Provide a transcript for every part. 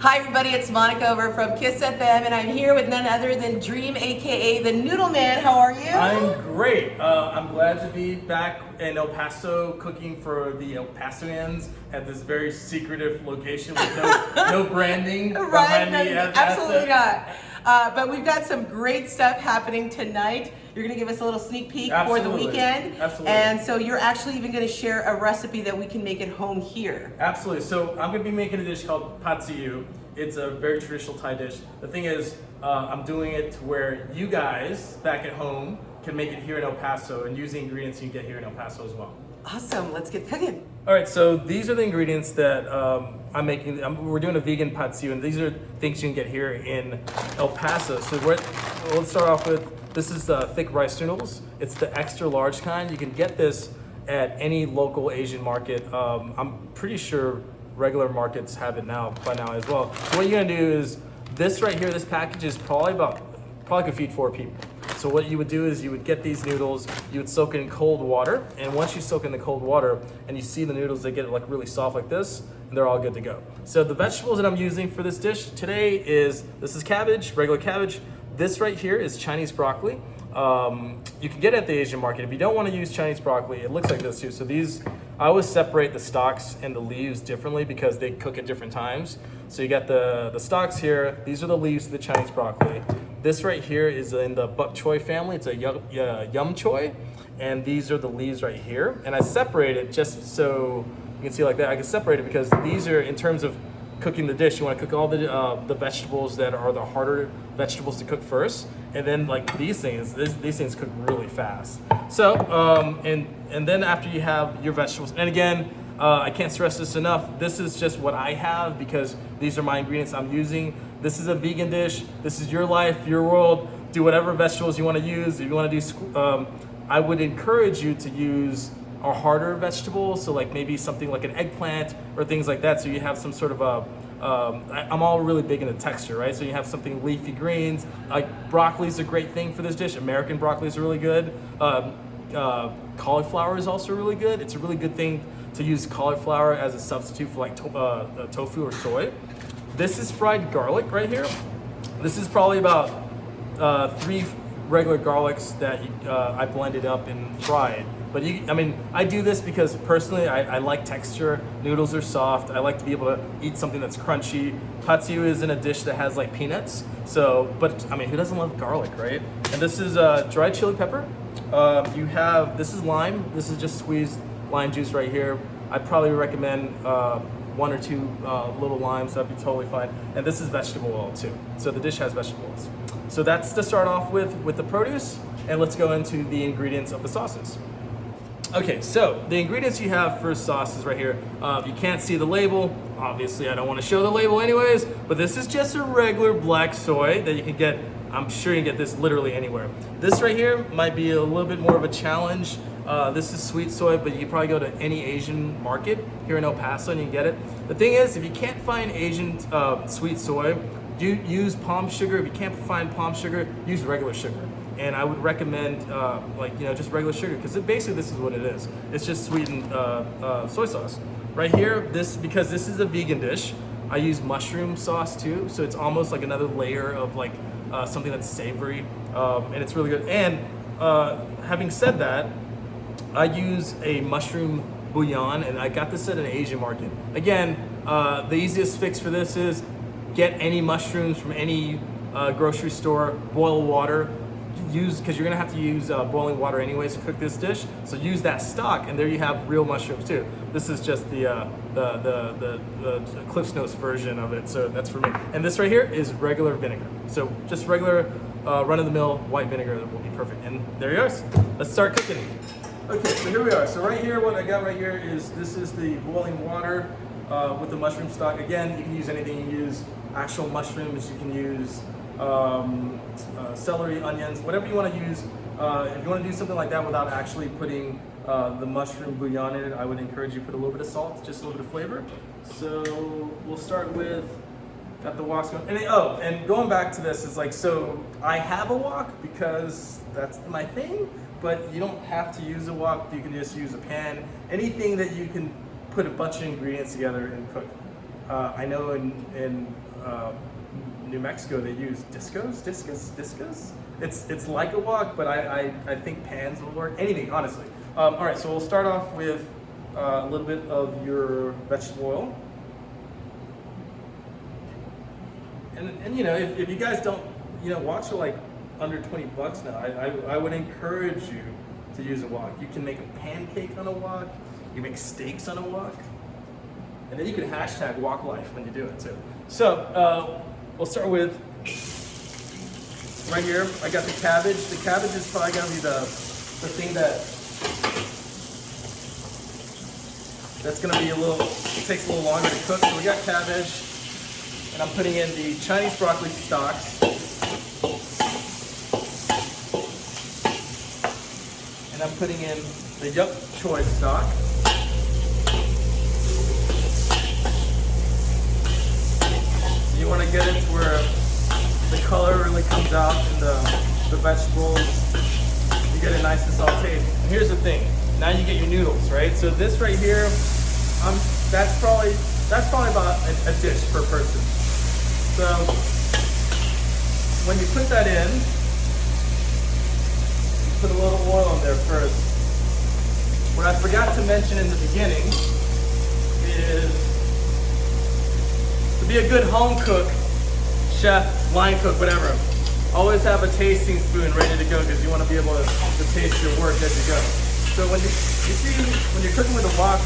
Hi everybody, it's Monica over from Kiss FM, and I'm here with none other than Dream, aka the Noodle Man. How are you? I'm great. I'm glad to be back in El Paso cooking for the Pasoans at this very secretive location with no branding behind me. Absolutely not. But we've got some great stuff happening tonight. You're going to give us a little sneak peek for the weekend. Absolutely. And so you're actually even going to share a recipe that we can make at home here. Absolutely. So I'm going to be making a dish called Paso. It's a very traditional Thai dish. The thing is, I'm doing it to where you guys back at home can make it here in El Paso and use the ingredients you get here in El Paso as well. Awesome. Let's get cooking. All right, so these are the ingredients that I'm making. We're doing a vegan Paso, and these are things you can get here in El Paso. So let's start off with, this is thick rice noodles. It's the extra large kind. You can get this at any local Asian market. I'm pretty sure regular markets have it by now as well. So what you're gonna do is, this right here, this package is probably could feed 4 people. So what you would do is you would get these noodles, you would soak it in cold water, and once you soak in the cold water and you see the noodles, they get like really soft like this, and they're all good to go. So the vegetables that I'm using for this dish today this is cabbage, regular cabbage. This right here is Chinese broccoli. You can get it at the Asian market. If you don't want to use Chinese broccoli, it looks like this too. So these, I always separate the stalks and the leaves differently because they cook at different times. So you got the stalks here. These are the leaves of the Chinese broccoli. This right here is in the bok choy family. It's a yum choy. And these are the leaves right here. And I separate it just so you can see like that. I can separate it because these are, in terms of cooking the dish, you want to cook all the vegetables that are the harder vegetables to cook first, and then like these things cook really fast. So and then after you have your vegetables, and again, I can't stress this enough, this is just what I have because these are my ingredients I'm using. This is a vegan dish. This is your life, your world. Do whatever vegetables you want to use. If you want to do, I would encourage you to use are harder vegetables, so like maybe something like an eggplant or things like that, so you have some sort of I'm all really big into texture, right? So you have something leafy greens, like broccoli is a great thing for this dish. American broccoli is really good. Cauliflower is also really good. It's a really good thing to use cauliflower as a substitute for like tofu or soy. This is fried garlic right here. This is probably about 3 regular garlics that I blended up and fried. But I do this because personally I like texture. Noodles are soft. I like to be able to eat something that's crunchy. Paso is in a dish that has like peanuts. So, but who doesn't love garlic, right? And this is dried chili pepper. This is lime. This is just squeezed lime juice right here. I'd probably recommend 1 or 2 little limes. That'd be totally fine. And this is vegetable oil too. So the dish has vegetable oils. So that's to start off with the produce. And let's go into the ingredients of the sauces. Okay, so the ingredients you have for sauces right here, you can't see the label. Obviously, I don't want to show the label anyways, but this is just a regular black soy that you can get. I'm sure you can get this literally anywhere. This right here might be a little bit more of a challenge. This is sweet soy, but you can probably go to any Asian market here in El Paso and you can get it. The thing is, if you can't find Asian sweet soy, use palm sugar. If you can't find palm sugar, use regular sugar. And I would recommend just regular sugar because basically this is what it is. It's just sweetened soy sauce. Right here, because this is a vegan dish, I use mushroom sauce too. So it's almost like another layer of like something that's savory, and it's really good. And having said that, I use a mushroom bouillon, and I got this at an Asian market. Again, the easiest fix for this is get any mushrooms from any grocery store, boil water. Because you're gonna have to use boiling water anyways to cook this dish. So use that stock, and there you have real mushrooms too. This is just the Cliff's Notes version of it. So that's for me. And this right here is regular vinegar. So just regular run-of-the-mill white vinegar will be perfect. And there you are. Let's start cooking. Okay, so here we are. So right here, what I got right here is the boiling water with the mushroom stock. Again, you can use anything. You can use actual mushrooms. You can use celery, onions, whatever you want to use. If you want to do something like that without actually putting the mushroom bouillon in it, I would encourage you to put a little bit of salt, just a little bit of flavor. So we'll start with, got the woks going. And going back to this, it's like, so I have a wok because that's my thing, but you don't have to use a wok. You can just use a pan, anything that you can put a bunch of ingredients together and cook. I know in New Mexico they use discos. It's like a wok, but I think pans will work. Anything, honestly. All right, so we'll start off with a little bit of your vegetable oil. And you know, if you guys don't, you know, woks are like under 20 bucks now. I would encourage you to use a wok. You can make a pancake on a wok. You can make steaks on a wok. And then you can hashtag wok life when you do it too. So we'll start with, right here, I got the cabbage. The cabbage is probably gonna be the thing that's gonna be it takes a little longer to cook. So we got cabbage, and I'm putting in the Chinese broccoli stalks. And I'm putting in the yuk choy stock. You want to get it where the color really comes out in the vegetables. You get it nice and sauteed. And here's the thing. Now you get your noodles, right? So this right here, that's probably about a dish per person. So when you put that in, you put a little oil in there first. What I forgot to mention in the beginning is, to be a good home cook, chef, line cook, whatever, always have a tasting spoon ready to go because you want to be able to taste your work as you go. So when you see, when you're cooking with a wok,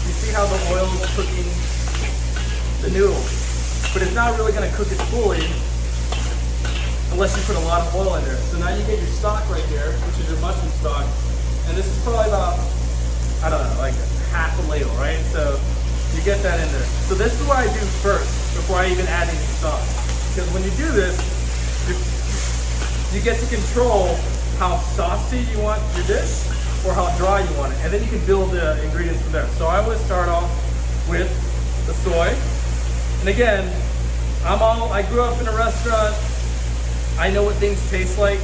you see how the oil is cooking the noodles. But it's not really going to cook it fully unless you put a lot of oil in there. So now you get your stock right here, which is your mushroom stock. And this is probably about, I don't know, like half a ladle, right? So you get that in there. So this is what I do first before I even add any sauce. Because when you do this, you get to control how saucy you want your dish or how dry you want it. And then you can build the ingredients from there. So I would start off with the soy. And again, I grew up in a restaurant. I know what things taste like.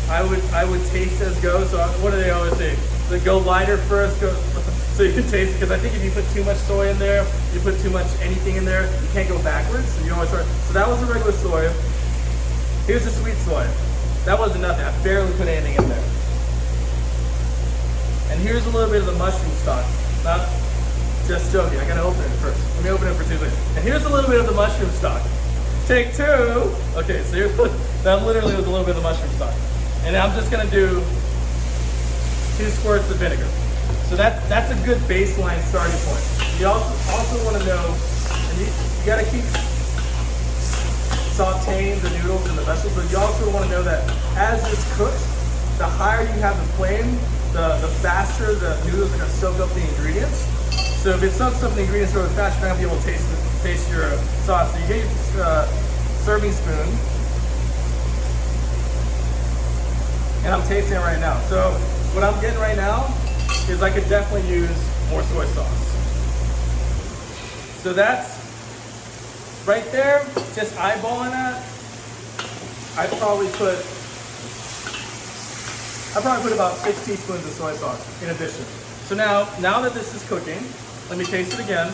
I would taste as go. So what do they always say? So go lighter first, so you can taste it. Because I think if you put too much soy in there, you put too much anything in there, you can't go backwards. So you always start. So that was the regular soy. Here's the sweet soy. That wasn't nothing. I barely put anything in there. And here's a little bit of the mushroom stock. Not just joking. I gotta open it first. Let me open it for 2 seconds. And here's a little bit of the mushroom stock. Take two. Okay, so that literally was a little bit of the mushroom stock. And I'm just gonna do 2 squirts of vinegar. So that's a good baseline starting point. You also want to know, and you gotta keep sauteing the noodles and the vegetables, but you also want to know that as this cooks, the higher you have the flame, the faster the noodles are gonna soak up the ingredients. So if it soaks up the ingredients really fast, you're not gonna be able to taste your sauce. So you get your serving spoon, and I'm tasting it right now. So what I'm getting right now is I could definitely use more soy sauce. So that's right there, just eyeballing that. I probably put about 6 teaspoons of soy sauce in addition. So now that this is cooking, let me taste it again.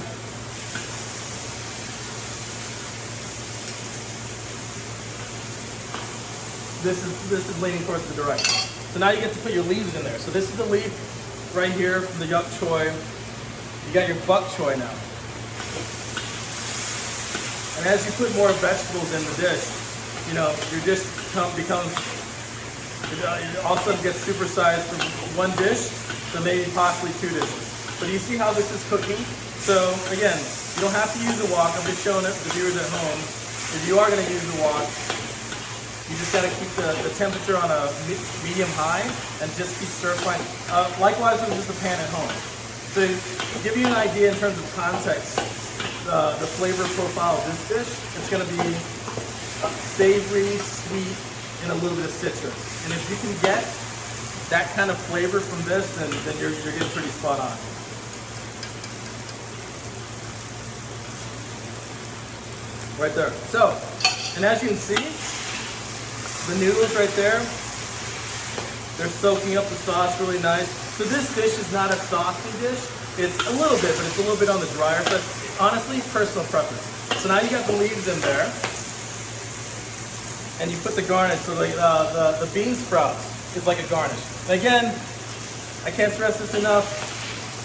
This is leaning towards the direct. So now you get to put your leaves in there. So this is the leaf right here from the yuk choy. You got your bok choy now. And as you put more vegetables in the dish, you know, your dish becomes, all of a sudden gets supersized from one dish to maybe possibly 2 dishes. But you see how this is cooking? So again, you don't have to use a wok. I'm just showing it to the viewers at home. If you are going to use a wok, you just got to keep the temperature on a medium high and just keep stir frying. Likewise with just a pan at home. So to give you an idea in terms of context, the flavor profile of this dish, it's going to be savory, sweet, and a little bit of citrus. And if you can get that kind of flavor from this, then you're getting pretty spot on. Right there. So, and as you can see, the noodles right there, they're soaking up the sauce really nice. So this dish is not a saucy dish. It's a little bit, but it's a little bit on the drier side. Honestly, personal preference. So now you got the leaves in there, and you put the garnish. So the bean sprouts is like a garnish. And again, I can't stress this enough.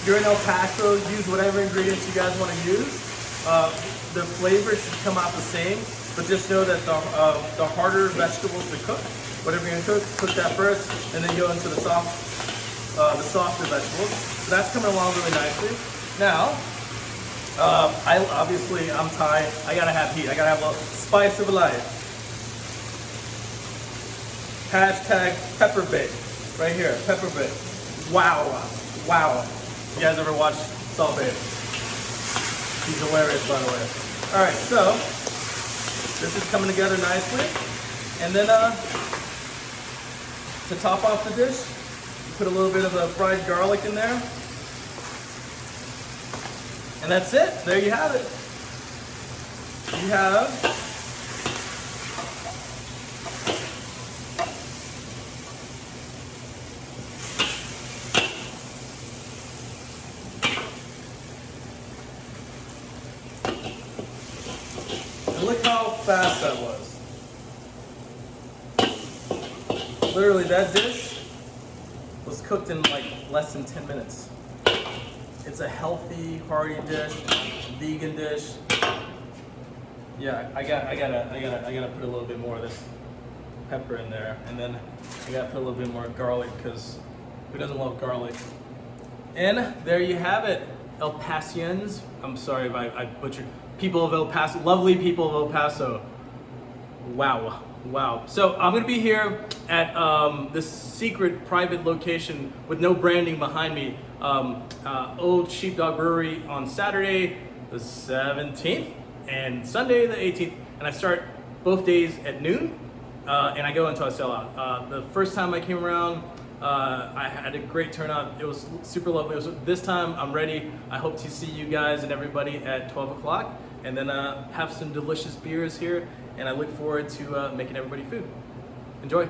You're in El Paso, use whatever ingredients you guys want to use. The flavor should come out the same, but just know that the harder vegetables to cook, whatever you're gonna cook that first, and then go into the softer vegetables. So that's coming along really nicely. Now, I'm Thai. I gotta have heat. I gotta have a spice of life. Hashtag pepper bake, right here. Pepper bake. Wow, wow. You guys ever watch Salt Babe? He's hilarious, by the way. All right, so this is coming together nicely, and then to top off the dish, put a little bit of the fried garlic in there. And that's it. There you have it. You have and look how fast that was. Literally, that dish was cooked in like less than 10 minutes. It's a healthy, hearty dish, vegan dish. Yeah, I gotta put a little bit more of this pepper in there, and then I gotta put a little bit more garlic, because who doesn't love garlic? And there you have it, El Pasoans. I'm sorry if I butchered. People of El Paso, lovely people of El Paso. Wow. Wow. So I'm gonna be here at this secret private location with no branding behind me. Old Sheepdog Brewery on Saturday the 17th and Sunday the 18th. And I start both days at noon and I go until I sell out. The first time I came around, I had a great turnout. It was super lovely. This time I'm ready. I hope to see you guys and everybody at 12 o'clock, and then have some delicious beers here. And I look forward to making everybody food. Enjoy.